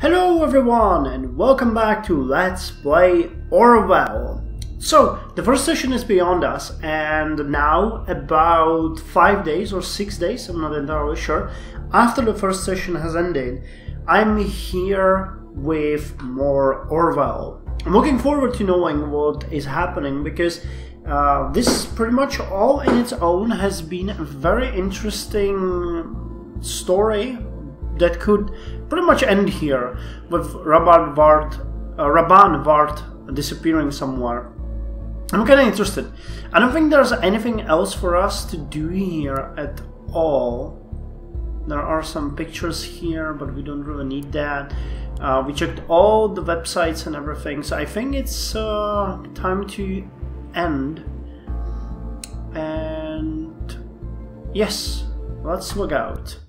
Hello everyone and welcome back to Let's Play Orwell. So, the first session is beyond us, and now about 5 days or 6 days, I'm not entirely sure, after the first session has ended, I'm here with more Orwell. I'm looking forward to knowing what is happening because this pretty much all in its own has been a very interesting story that could pretty much end here with Rabban Vart disappearing somewhere. I'm kind of interested. I don't think there's anything else for us to do here at all. There are some pictures here, but we don't really need that. We checked all the websites and everything, so I think it's time to end. And yes, let's log out.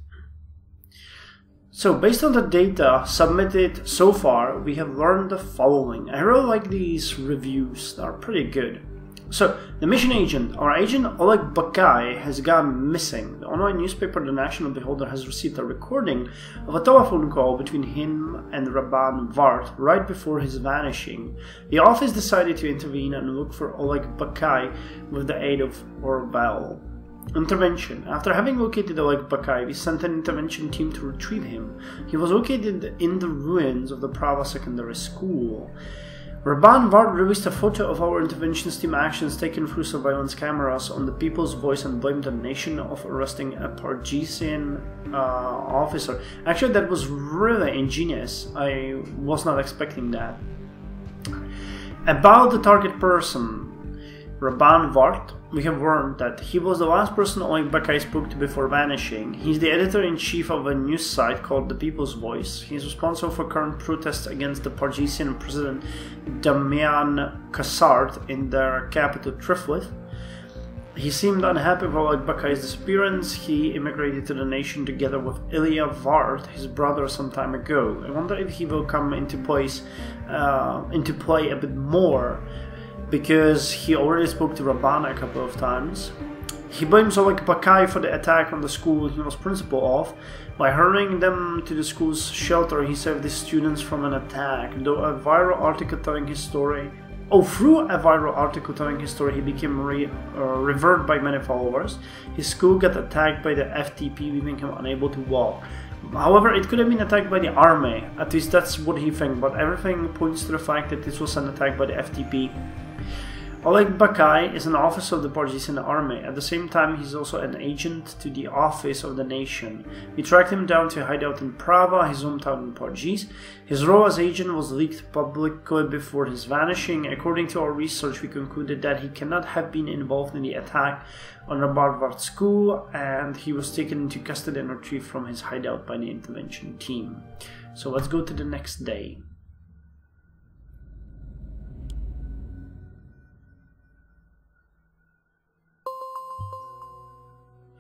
So, based on the data submitted so far, we have learned the following. I really like these reviews, they are pretty good. So, the mission agent, our agent Oleg Bakai, has gone missing. The online newspaper The National Beholder has received a recording of a telephone call between him and Rabban Vart right before his vanishing. The office decided to intervene and look for Oleg Bakai with the aid of Orwell. Intervention. After having located Oleg Bakai, we sent an intervention team to retrieve him. He was located in the ruins of the Prava Secondary School. Rabban Vart released a photo of our interventions team actions taken through surveillance cameras on the People's Voice and blamed the nation of arresting a Pargesian officer. Actually, that was really ingenious. I was not expecting that. About the target person, Rabban Vart, we have learned that he was the last person Oleg Bakai spoke to before vanishing. He's the editor-in-chief of a news site called The People's Voice. He's responsible for current protests against the Pargesian president Damian Kassart in their capital Triflith. He seemed unhappy with Oleg Bakai's disappearance. He immigrated to the nation together with Ilya Vart, his brother, some time ago. I wonder if he will come into play a bit more, because he already spoke to Rabban a couple of times. He blames Oleg Bakai for the attack on the school he was principal of. By hurrying them to the school's shelter, he saved the students from an attack. Through a viral article telling his story, he became revered by many followers. His school got attacked by the FTP, leaving him unable to walk. However, it could have been attacked by the army. At least that's what he thinks, but everything points to the fact that this was an attack by the FTP. Oleg Bakai is an officer of the Pargesian army. At the same time, he's also an agent to the Office of the Nation. We tracked him down to a hideout in Prava, his hometown in Parges. His role as agent was leaked publicly before his vanishing. According to our research, we concluded that he cannot have been involved in the attack on Rabban Vart's school, and he was taken into custody and retrieved from his hideout by the intervention team. So let's go to the next day.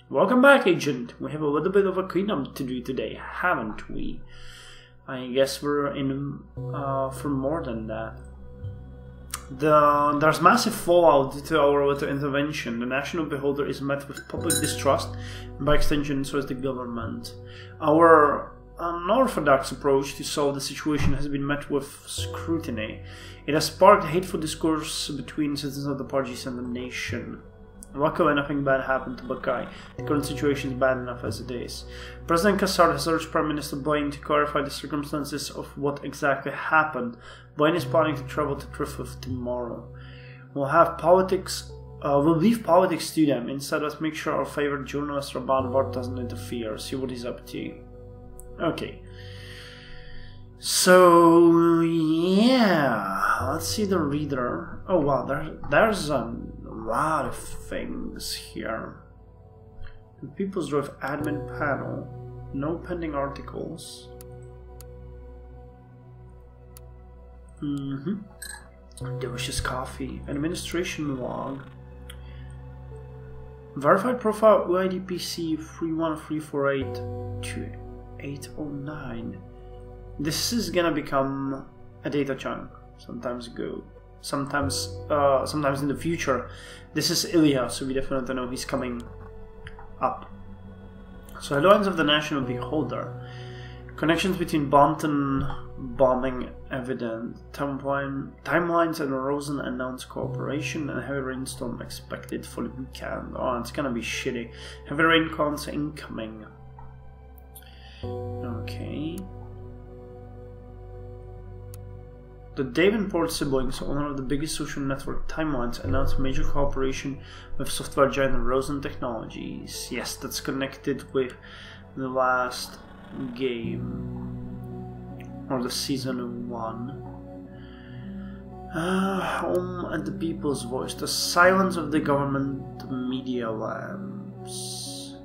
Welcome back, Agent. We have a little bit of a cleanup to do today, haven't we? I guess we're in for more than that. There's massive fallout due to our little intervention. The National Beholder is met with public distrust, and by extension, so is the government. Our unorthodox approach to solve the situation has been met with scrutiny. It has sparked hateful discourse between citizens of the parties and the nation. Luckily, nothing bad happened to Bakai. The current situation is bad enough as it is. President Kassart has urged Prime Minister Bonton to clarify the circumstances of what exactly happened. Bonton is planning to travel to Triflith tomorrow. We'll leave politics to them. Instead, let's make sure our favorite journalist Rabban Vart doesn't interfere. See what he's up to. Okay. So yeah, let's see the reader. Oh wow, there's a lot of things here. The People's Drive admin panel, no pending articles. Delicious coffee, administration log, verified profile UID PC 313482809. This is gonna become a data chunk sometimes in the future. This is Ilya, so we definitely know he's coming up. So, Alliance of the National Beholder. Connections between Bonton bombing evident. Timelines and Rosen announced cooperation and heavy rainstorm expected for the weekend. Oh, it's gonna be shitty. Heavy rain cones incoming. Okay. The Davenport siblings, owner of the biggest social network Timelines, announced major cooperation with software giant Rosen Technologies. Yes, that's connected with the last game, or the season 1. Home and the People's Voice, the silence of the government media lamps.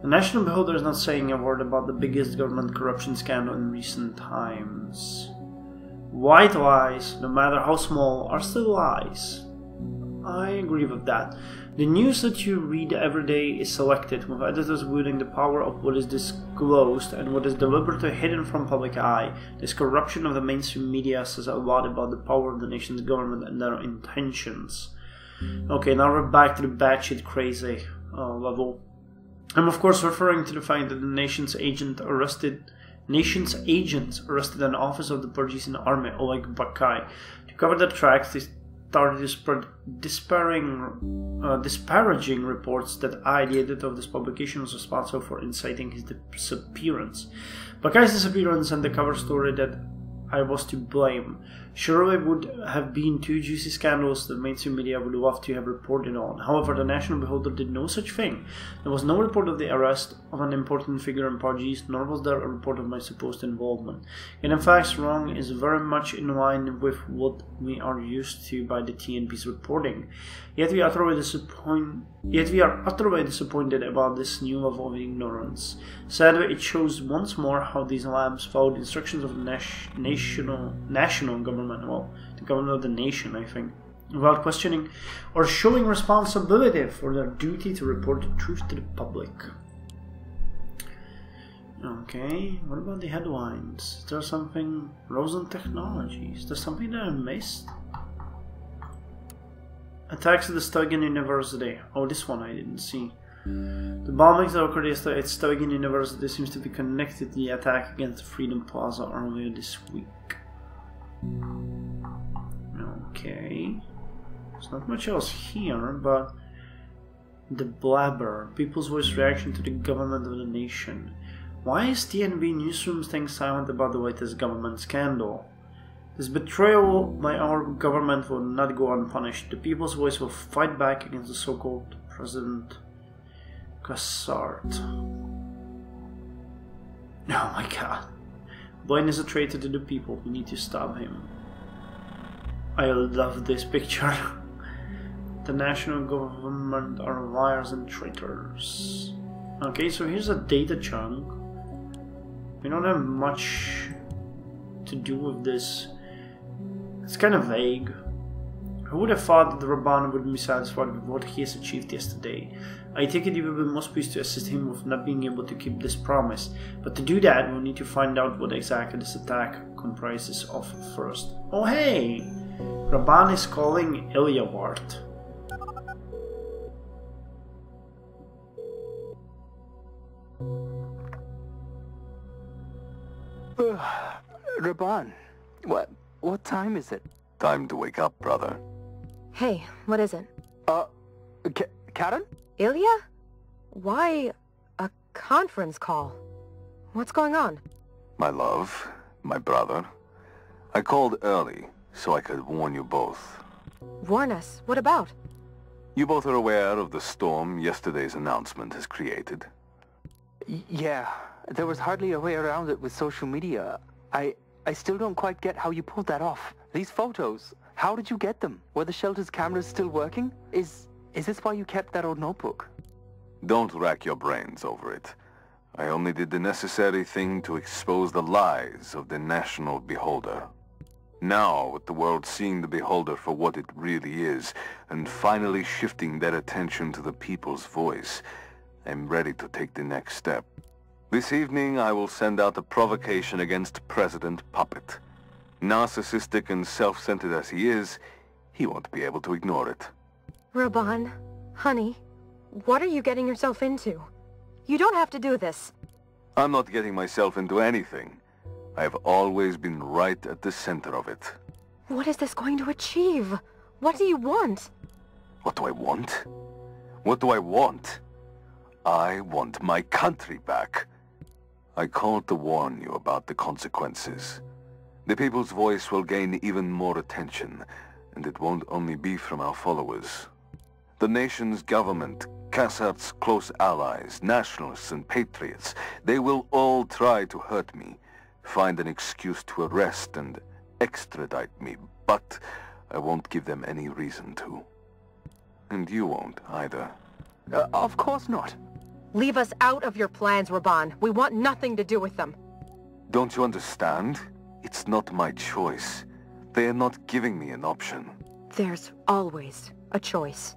The National Beholder is not saying a word about the biggest government corruption scandal in recent times. White lies, no matter how small, are still lies. I agree with that. The news that you read every day is selected, with editors wielding the power of what is disclosed and what is deliberately hidden from public eye. This corruption of the mainstream media says a lot about the power of the nation's government and their intentions. Okay, now we're back to the batshit crazy level. I'm of course referring to the fact that the nation's agents arrested an officer of the Portuguese army, Oleg Bakai. To cover their tracks, they started to spread disparaging reports that I, the editor of this publication, was responsible for inciting his disappearance. Bakai's disappearance and the cover story that I was to blame surely would have been two juicy scandals that mainstream media would love to have reported on. However, the National Beholder did no such thing. There was no report of the arrest of an important figure in Portuguese, nor was there a report of my supposed involvement. And in fact, wrong is very much in line with what we are used to by the TNP's reporting. Yet we are utterly disappointed about this new level of ignorance. Sadly, it shows once more how these labs followed instructions of the national government, well, the government of the nation, I think, without questioning or showing responsibility for their duty to report the truth to the public. Okay, what about the headlines? Is there something? Rosen Technologies. Is there something that I missed? Attacks at the Stuygen University. Oh, this one I didn't see. The bombings that occurred yesterday at Stuygen University seems to be connected to the attack against Freedom Plaza earlier this week. Okay. There's not much else here, but the blabber, People's Voice reaction to the government of the nation. Why is TNB newsroom staying silent about the latest government scandal? This betrayal by our government will not go unpunished. The People's Voice will fight back against the so-called President Cassart. Oh my god. Blaine is a traitor to the people. We need to stop him. I love this picture. The national government are liars and traitors. Okay, so here's a data chunk. We don't have much to do with this. It's kind of vague. Who would have thought that the Raban would be satisfied with what he has achieved yesterday? I take it you will be most pleased to assist him with not being able to keep this promise. But to do that, we'll need to find out what exactly this attack comprises of first. Oh hey! Raban is calling Ilyawart. Raban, what time is it? Time to wake up, brother. Hey, what is it? Karen? Ilya? Why a conference call? What's going on? My love, my brother. I called early so I could warn you both. Warn us? What about? You both are aware of the storm yesterday's announcement has created. Yeah, there was hardly a way around it with social media. I still don't quite get how you pulled that off. These photos, how did you get them? Were the shelter's cameras still working? Is this why you kept that old notebook? Don't rack your brains over it. I only did the necessary thing to expose the lies of the National Beholder. Now, with the world seeing the Beholder for what it really is, and finally shifting their attention to the People's Voice, I'm ready to take the next step. This evening, I will send out a provocation against President Puppet. Narcissistic and self-centered as he is, he won't be able to ignore it. Raban, honey, what are you getting yourself into? You don't have to do this. I'm not getting myself into anything. I have always been right at the center of it. What is this going to achieve? What do you want? What do I want? What do I want? I want my country back. I called to warn you about the consequences. The people's voice will gain even more attention, and it won't only be from our followers. The nation's government, Cassard's close allies, nationalists and patriots, they will all try to hurt me, find an excuse to arrest and extradite me, but I won't give them any reason to. And you won't either. Of course not. Leave us out of your plans, Raban. We want nothing to do with them. Don't you understand? It's not my choice. They are not giving me an option. There's always a choice.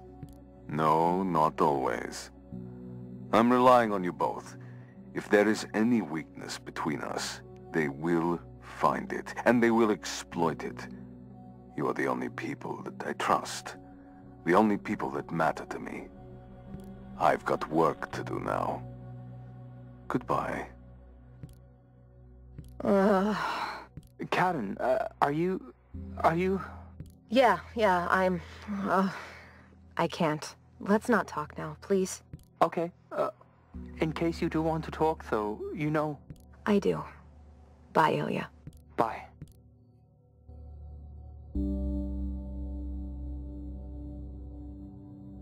No, not always. I'm relying on you both. If there is any weakness between us, they will find it, and they will exploit it. You are the only people that I trust. The only people that matter to me. I've got work to do now. Goodbye. Karen, are you... Yeah, I'm... I can't. Let's not talk now, please. Okay, in case you do want to talk, though, you know... I do. Bye, Ilya. Bye.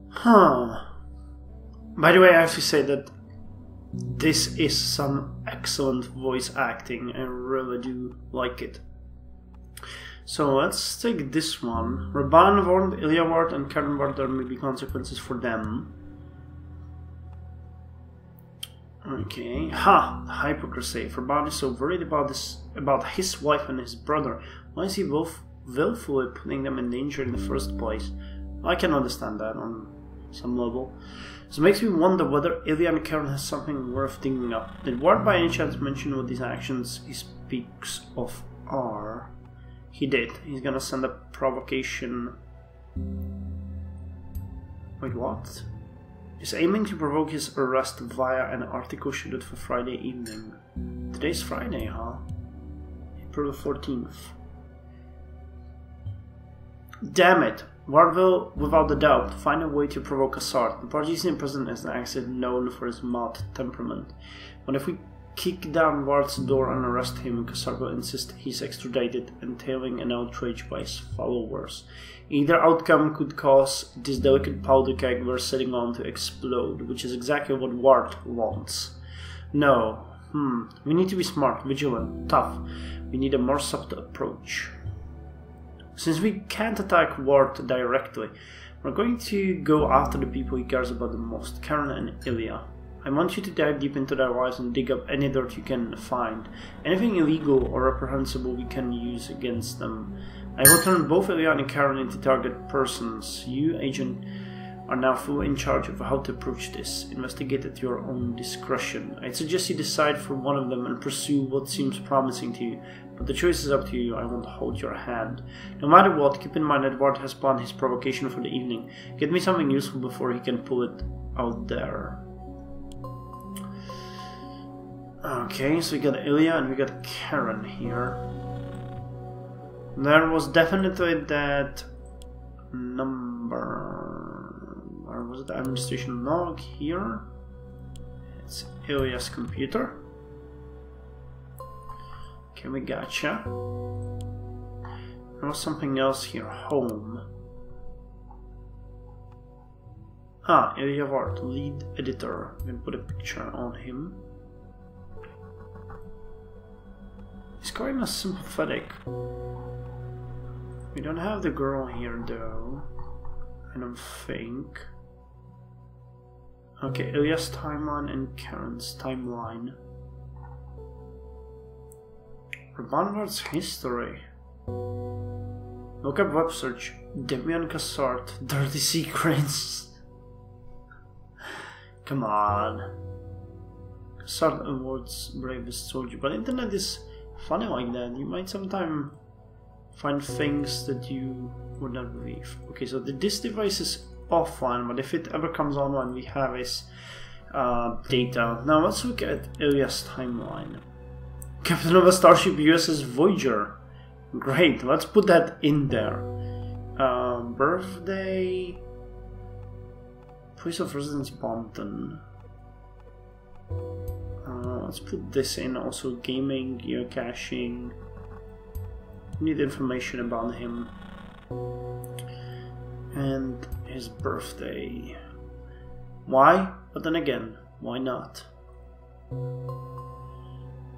Huh. By the way, I have to say that this is some excellent voice acting. I really do like it. So let's take this one. Raban warned Ilya Ward and Karen Ward there may be consequences for them. Okay. Ha! Hypocrisy. If Raban is so worried about his wife and his brother, why is he willfully putting them in danger in the first place? I can understand that on some level. So it makes me wonder whether Ilya and Karen has something worth digging up. Did Ward by any chance mention what these actions he speaks of are? He did. He's gonna send a provocation. Wait, what? He's aiming to provoke his arrest via an article scheduled for Friday evening. Today's Friday, huh? April 14th. Damn it! Ward will, without a doubt, find a way to provoke Cassard. The Parisian president is an actor known for his mild temperament. But if we kick down Ward's door and arrest him, Cassard will insist he's extradited, entailing an outrage by his followers. Either outcome could cause this delicate powder keg we're sitting on to explode, which is exactly what Ward wants. No. We need to be smart, vigilant, tough. We need a more subtle approach. Since we can't attack Ward directly, we're going to go after the people he cares about the most, Karen and Ilya. I want you to dive deep into their lives and dig up any dirt you can find. Anything illegal or reprehensible we can use against them. I will turn both Ilya and Karen into target persons. You, Agent, are now fully in charge of how to approach this. Investigate at your own discretion. I'd suggest you decide for one of them and pursue what seems promising to you. But the choice is up to you. I won't hold your hand. No matter what, keep in mind that Ward has planned his provocation for the evening. Get me something useful before he can pull it out there. Okay, so we got Ilya and we got Karen here. There was definitely that number. Or was it the administration log here? It's Ilya's computer. Okay, we gotcha. There was something else here. Home. Ilya Ward, lead editor. I'm gonna put a picture on him. He's kind of sympathetic. We don't have the girl here though. I don't think. Okay, Ilya's timeline and Karen's timeline. Rabanward's history. Look up web search. Demian Cassard. Dirty secrets. Come on. Cassard awards bravest soldier. But internet is funny like that. You might sometime find things that you would not believe. Okay, so this device is offline, but if it ever comes online, we have is data. Now let's look at Ilya's timeline. Captain of a starship USS Voyager. Great, let's put that in there. Birthday. Place of residence Bonton. Let's put this in also. Gaming, geocaching. We need information about him. And his birthday. Why? But then again, why not?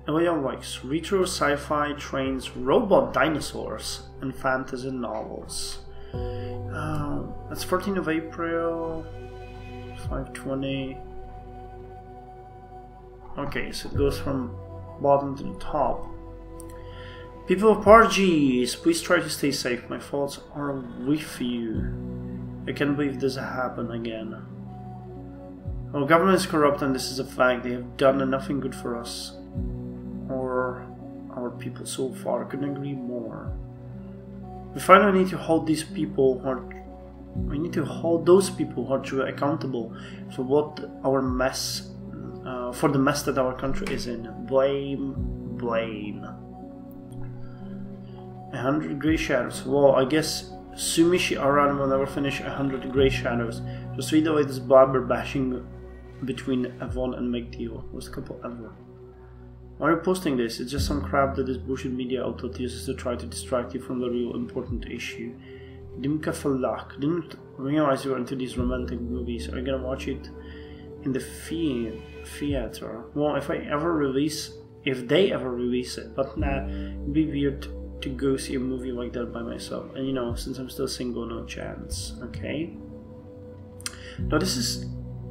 Ilya likes retro sci-fi, trains, robot dinosaurs, and fantasy novels. That's 14th of April, 5:20. Okay, so it goes from bottom to the top. People of Parges, please try to stay safe. My thoughts are with you. I can't believe this happened again. Our government is corrupt and this is a fact. They have done nothing good for us or our people so far. I couldn't agree more. We finally need to hold these people who are... We need to hold those people who are truly accountable for what our mess... for the mess that our country is in. Blame, blame. 100 Grey Shadows. Well, I guess Sumishi Aran will never finish 100 Grey Shadows. Just read the latest blabber bashing between Avon and McDeal. Worst couple ever. Why are you posting this? It's just some crap that this bullshit media outlet uses to try to distract you from the real important issue. Dimka Falak. Didn't realize you were into these romantic movies. Are you gonna watch it in the theater? Well, if they ever release it. But nah, it'd be weird to go see a movie like that by myself. And you know, since I'm still single, no chance. Okay. Now this is...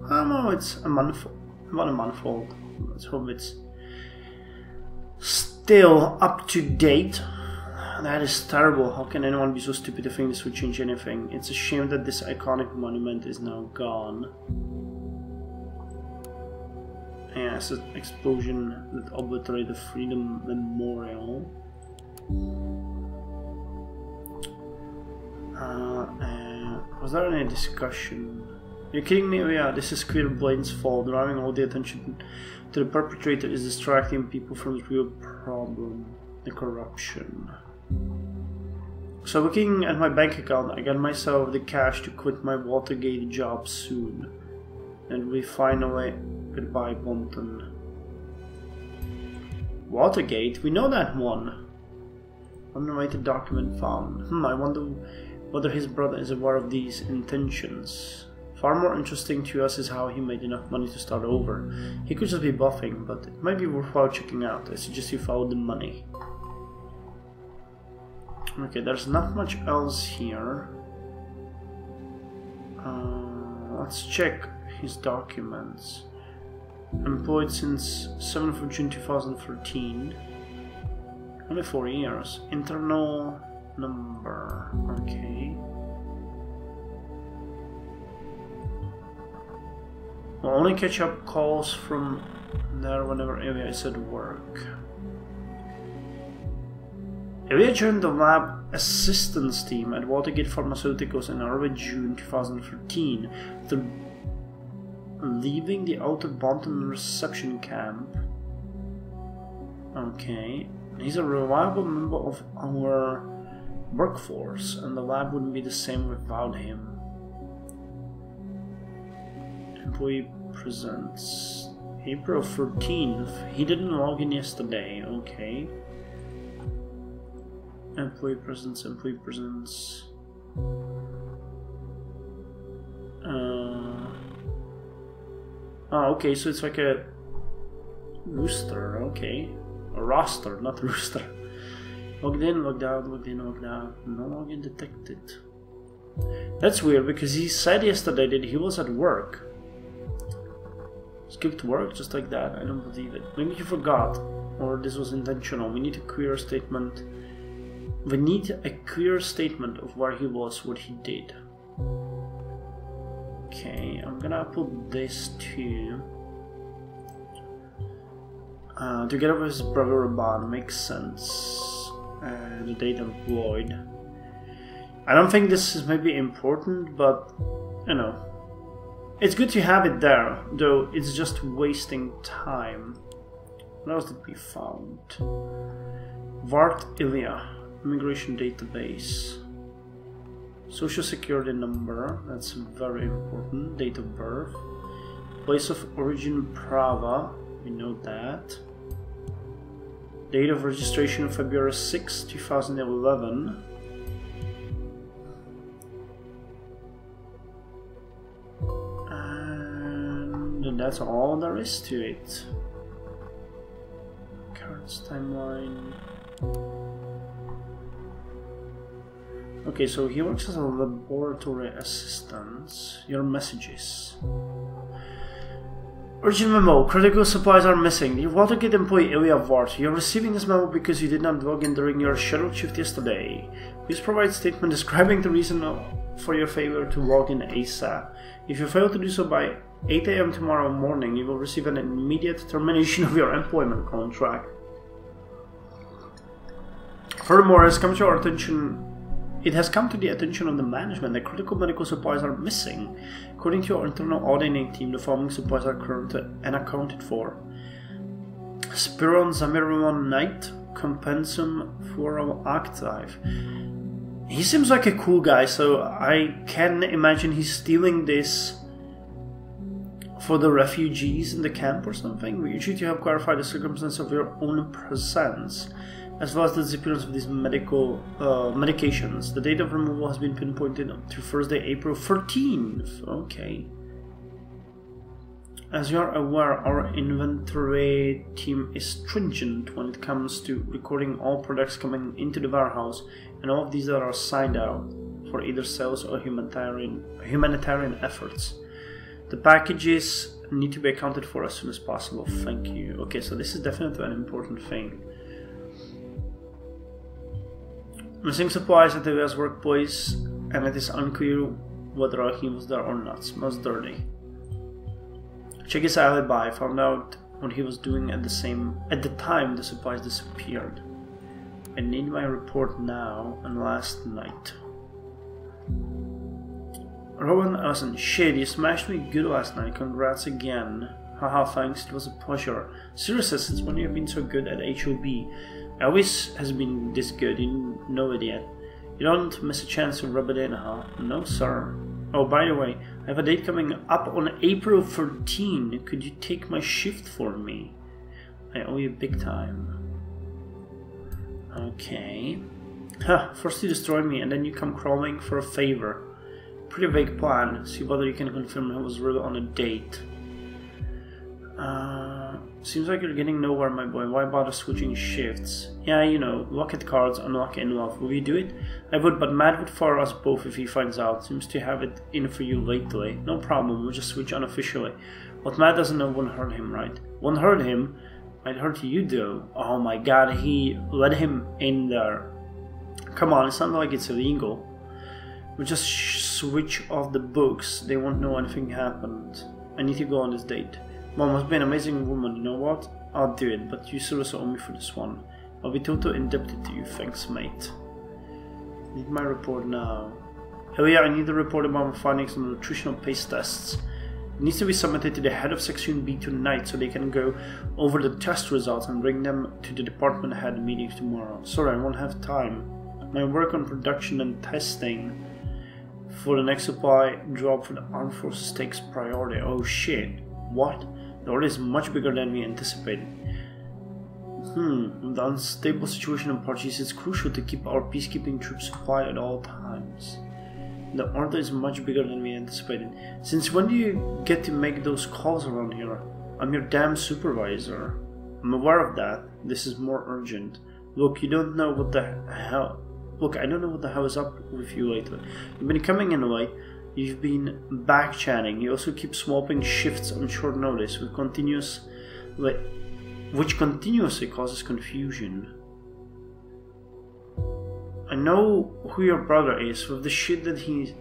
I don't know, it's a month... About a month old. Let's hope it's still up to date. That is terrible. How can anyone be so stupid to think this would change anything? It's a shame that this iconic monument is now gone. Yeah, it's an explosion that obliterated the Freedom Memorial. Was there any discussion? You're kidding me? Oh, yeah, this is Queer Blaine's fault. Driving all the attention to the perpetrator is distracting people from the real problem, the corruption. So looking at my bank account, I got myself the cash to quit my Watergate job soon. And we finally... Goodbye, Bonton. Watergate? We know that one. Unrelated document found. I wonder whether his brother is aware of these intentions. Far more interesting to us is how he made enough money to start over. He could just be bluffing, but it might be worthwhile checking out. I suggest you follow the money. Okay, there's not much else here. Let's check his documents. Employed since 7th of June 2013. Only 4 years. Internal number. Okay. We'll only catch up calls from there whenever Ilya is at work. Ilya joined the lab assistance team at Watergate Pharmaceuticals in early June 2013 after leaving the outer Bonton reception camp. Okay. He's a reliable member of our workforce, and the lab wouldn't be the same without him. Employee presents April 13th. He didn't log in yesterday. Okay. Employee presents. Employee presents. Oh, okay. So it's like a rooster. Okay. A roster, not rooster. Logged in, logged out, logged in, logged out. No login detected. That's weird because he said yesterday that he was at work. Skipped work just like that. I don't believe it. Maybe he forgot, or this was intentional. We need a clear statement. We need a clear statement of where he was, what he did. Okay, I'm gonna put this to. Together with his brother Raban makes sense. The date employed. I don't think this is maybe important, but you know, It's good to have it there, though it's just wasting time. What else did we found? Vart Ilya, immigration database. Social security number, that's very important. Date of birth. Place of origin Prava, we know that. Date of registration February 6, 2011. And that's all there is to it. Current timeline. Okay, so he works as a laboratory assistant. Your messages. Urgent memo. Critical supplies are missing. The Watergate employee Ilya Vart. You're receiving this memo because you did not log in during your scheduled shift yesterday. Please provide a statement describing the reason for your failure to log in ASAP. If you fail to do so by 8 AM tomorrow morning, you will receive an immediate termination of your employment contract. Furthermore, it has come to the attention of the management that critical medical supplies are missing. According to our internal auditing team, the following supplies are currently unaccounted for: Spiron Zamiramon Night, Compensum Fluoral Active. He seems like a cool guy, so I can imagine he's stealing this for the refugees in the camp or something. We usually have clarified the circumstance of your own presence, as well as the disappearance of these medications. The date of removal has been pinpointed to Thursday, April 13th. Okay. As you are aware, our inventory team is stringent when it comes to recording all products coming into the warehouse, and all of these that are signed out for either sales or humanitarian efforts. The packages need to be accounted for as soon as possible. Thank you. Okay, so this is definitely an important thing. Missing supplies at Ilya's workplace, and it is unclear whether he was there or not. Smells dirty. Check his alibi. Found out what he was doing at the time the supplies disappeared. I need my report now and last night. Rowan Ellison, shit, you smashed me good last night. Congrats again. Haha, thanks. It was a pleasure. Seriously, since when you have been so good at HOB? Always has been this good, you know it yet. You don't miss a chance to rub it in, huh? No, sir. Oh, by the way, I have a date coming up on April 13. Could you take my shift for me? I owe you big time. Okay. Huh, first you destroy me and then you come crawling for a favor. Pretty vague plan. See whether you can confirm I was really on a date. Seems like you're getting nowhere, my boy. Why bother switching shifts? Yeah, you know, look at cards, unlock in love. Will you do it? I would, but Matt would fire us both if he finds out. Seems to have it in for you lately. No problem, we'll just switch unofficially. What Matt doesn't know won't hurt him, right? Won't hurt him? Might hurt you, though. Oh my god, he let him in there. Come on, it's not like it's illegal. We'll just switch off the books. They won't know anything happened. I need to go on this date. Mom must be an amazing woman, you know what? I'll do it, but you seriously owe me for this one. I'll be totally indebted to you, thanks mate. Need my report now. Hell yeah, I need a report about my findings on nutritional pace tests. It needs to be submitted to the head of section B tonight so they can go over the test results and bring them to the department head meeting tomorrow. Sorry, I won't have time. My work on production and testing for the next supply drop for the armed forces takes priority. Oh shit. What? The order is much bigger than we anticipated. In the unstable situation in Parchis, it's crucial to keep our peacekeeping troops supplied at all times. The order is much bigger than we anticipated. Since when do you get to make those calls around here? I'm your damn supervisor. I'm aware of that. This is more urgent. Look, you don't know what the hell... Look, I don't know what the hell is up with you lately. You've been coming in late. You've been back-chatting. You also keep swapping shifts on short notice, which continuously causes confusion. I know who your brother is. With the shit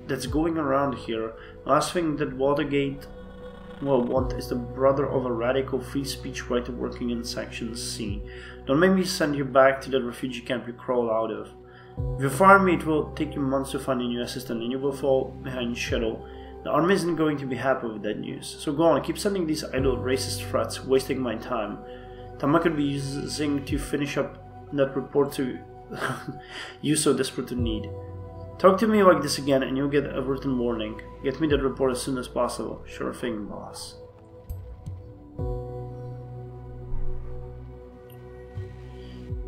that's going around here, the last thing that Watergate will want is the brother of a radical free speech writer working in Section C. Don't make me send you back to that refugee camp you crawled out of. If you fire me, it will take you months to find a new assistant, and you will fall behind schedule. The army isn't going to be happy with that news. So go on, keep sending these idle racist threats, wasting my time. Time I could be using to finish up that report to you so desperate to need. Talk to me like this again and you'll get a written warning. Get me that report as soon as possible. Sure thing, boss.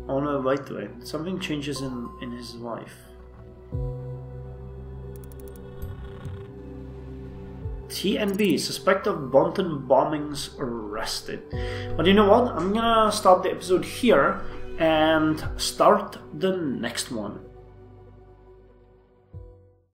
Oh no, wait. Something changes in his life. TNB, suspect of Bonton bombings arrested. But you know what? I'm gonna stop the episode here and start the next one.